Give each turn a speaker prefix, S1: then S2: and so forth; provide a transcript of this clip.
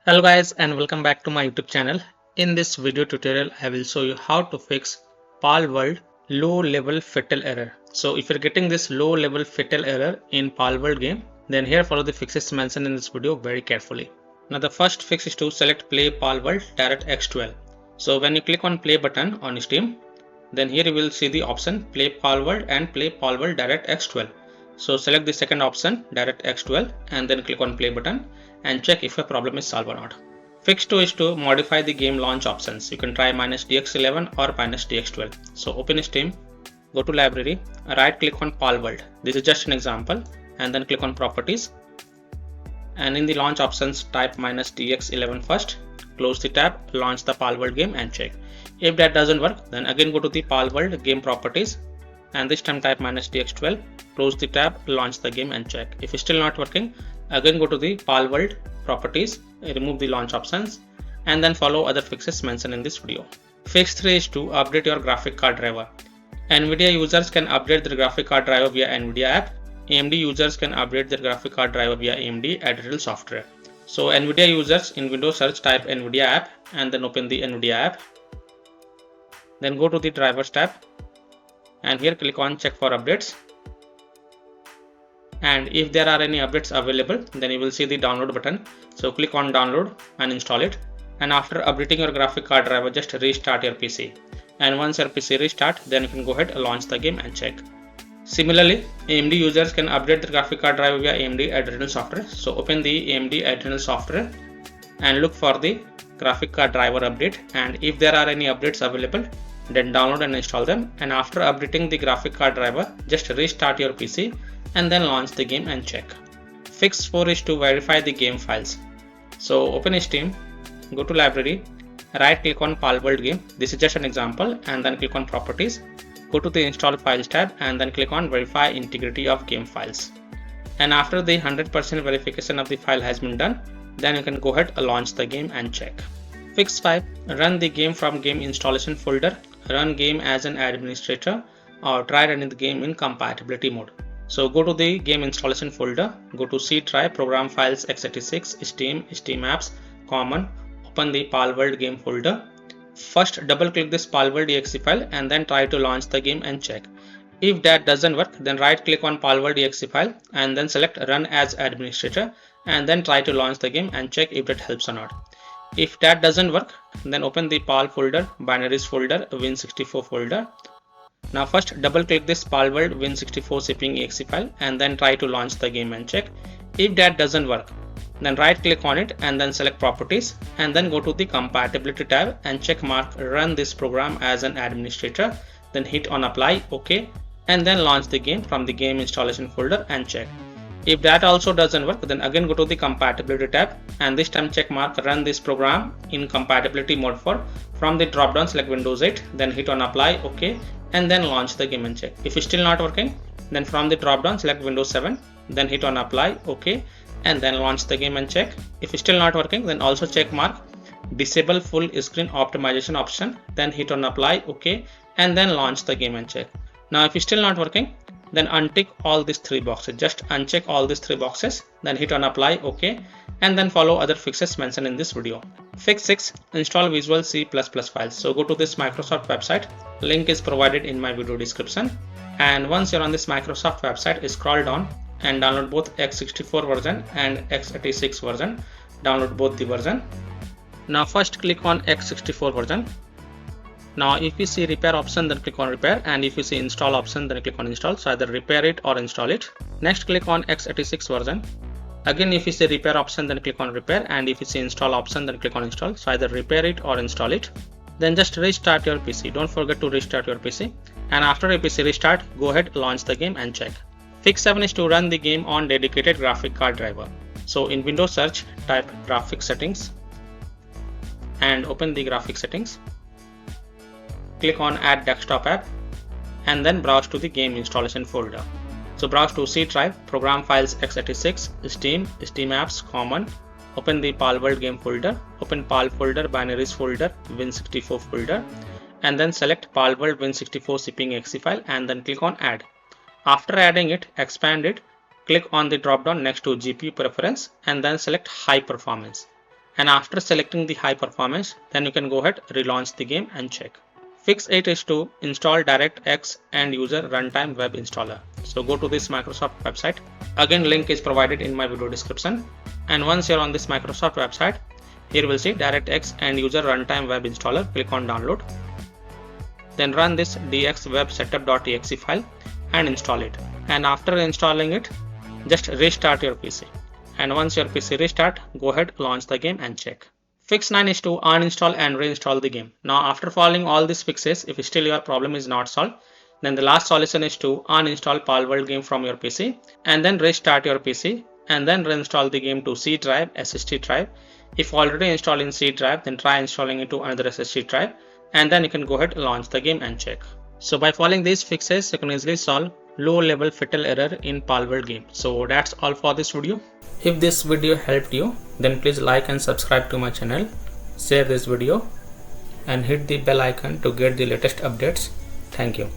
S1: Hello guys and welcome back to my YouTube channel. In this video tutorial I will show you how to fix Palworld low level fatal error. So if you're getting this low level fatal error in Palworld game, then here follow the fixes mentioned in this video very carefully. Now the first fix is to select play Palworld direct x12. So when you click on play button on Steam, then here you will see the option play Palworld and play Palworld direct x12. So select the second option direct x12 and then click on play button and check if your problem is solved or not. Fix 2 is to modify the game launch options. You can try -dx11 or -dx12. So open Steam, go to library, right click on Palworld. This is just an example, and then click on properties. And in the launch options type -dx11 first, close the tab, launch the Palworld game and check. If that doesn't work, then again go to the Palworld game properties and this time type -dx12, close the tab, launch the game and check. If it's still not working, again go to the Palworld properties, remove the launch options and then follow other fixes mentioned in this video. Fix 3 is to update your graphic card driver. NVIDIA users can update their graphic card driver via NVIDIA app. AMD users can update their graphic card driver via AMD additional software. So NVIDIA users in Windows search type NVIDIA app and then open the NVIDIA app. Then go to the drivers tab and here click on check for updates. And if there are any updates available, then you will see the download button. So click on download and install it. And after updating your graphic card driver, just restart your PC. And once your PC restart, then you can go ahead and launch the game and check. Similarly, AMD users can update the graphic card driver via AMD additional software. So open the AMD additional software and look for the graphic card driver update. And if there are any updates available, then download and install them. And after updating the graphic card driver, just restart your PC and then launch the game and check. Fix 4 is to verify the game files. So open Steam, go to library, right click on Palworld game. This is just an example, and then click on properties. Go to the install files tab and then click on verify integrity of game files. And after the 100% verification of the file has been done, then you can go ahead and launch the game and check. Fix 5, run the game from game installation folder, run game as an administrator, or try running the game in compatibility mode. So go to the game installation folder, go to C drive, program files x86, Steam, Steam apps, common, open the Palworld game folder. First double click this Palworld exe file and then try to launch the game and check. If that doesn't work, then right click on Palworld exe file and then select run as administrator and then try to launch the game and check if that helps or not. If that doesn't work, then open the Pal folder, binaries folder, Win64 folder. Now first double click this Palworld Win64 shipping exe file and then try to launch the game and check. If that doesn't work, then right click on it and then select properties and then go to the compatibility tab and check mark run this program as an administrator, then hit on apply, OK, and then launch the game from the game installation folder and check. If that also doesn't work, then again go to the compatibility tab and this time check mark run this program in compatibility mode for. From the drop down select Windows 8, then hit on apply, OK, and then launch the game and check. If it's still not working, then from the drop down select Windows 7, then hit on apply, OK, and then launch the game and check. If it's still not working, then also check mark disable full screen optimization option, then hit on apply, OK, and then launch the game and check. Now if it's still not working, then untick all these 3 boxes. Just uncheck all these 3 boxes, then hit on apply, OK, and then follow other fixes mentioned in this video. Fix 6, install Visual C++ files. So go to this Microsoft website, link is provided in my video description. And once you're on this Microsoft website, scroll down and download both x64 version and x86 version. Download both the version. Now first click on x64 version. Now if you see repair option, then click on repair, and if you see install option, then click on install. So either repair it or install it. Next click on x86 version. Again if you see repair option, then click on repair, and if you see install option, then click on install. So either repair it or install it. Then just restart your PC. Don't forget to restart your PC. And after your PC restart, go ahead, launch the game and check. Fix 7 is to run the game on dedicated graphic card driver. So in Windows search, type graphics settings and open the graphics settings. Click on add desktop app and then browse to the game installation folder. So browse to C drive, program files x86, Steam, Steam apps, common, open the Palworld game folder, open Pal folder, binaries folder, Win64 folder, and then select Palworld Win64 shipping exe file and then click on add. After adding it, expand it, click on the drop down next to GPU preference and then select high performance. And after selecting the high performance, then you can go ahead, relaunch the game and check. Fix 8 is to install DirectX End User Runtime Web Installer. So go to this Microsoft website. Again, link is provided in my video description. And once you're on this Microsoft website, here we'll see DirectX End User Runtime Web Installer. Click on download. Then run this dxwebsetup.exe file and install it. And after installing it, just restart your PC. And once your PC restart, go ahead, launch the game and check. Fix 9 is to uninstall and reinstall the game. Now after following all these fixes, if still your problem is not solved, then the last solution is to uninstall Palworld game from your PC and then restart your PC and then reinstall the game to C drive, SSD drive. If already installed in C drive, then try installing it to another SSD drive and then you can go ahead, launch the game and check. So by following these fixes, you can easily solve low level fatal error in Palworld game. So that's all for this video. If this video helped you, then please like and subscribe to my channel, share this video and hit the bell icon to get the latest updates. Thank you.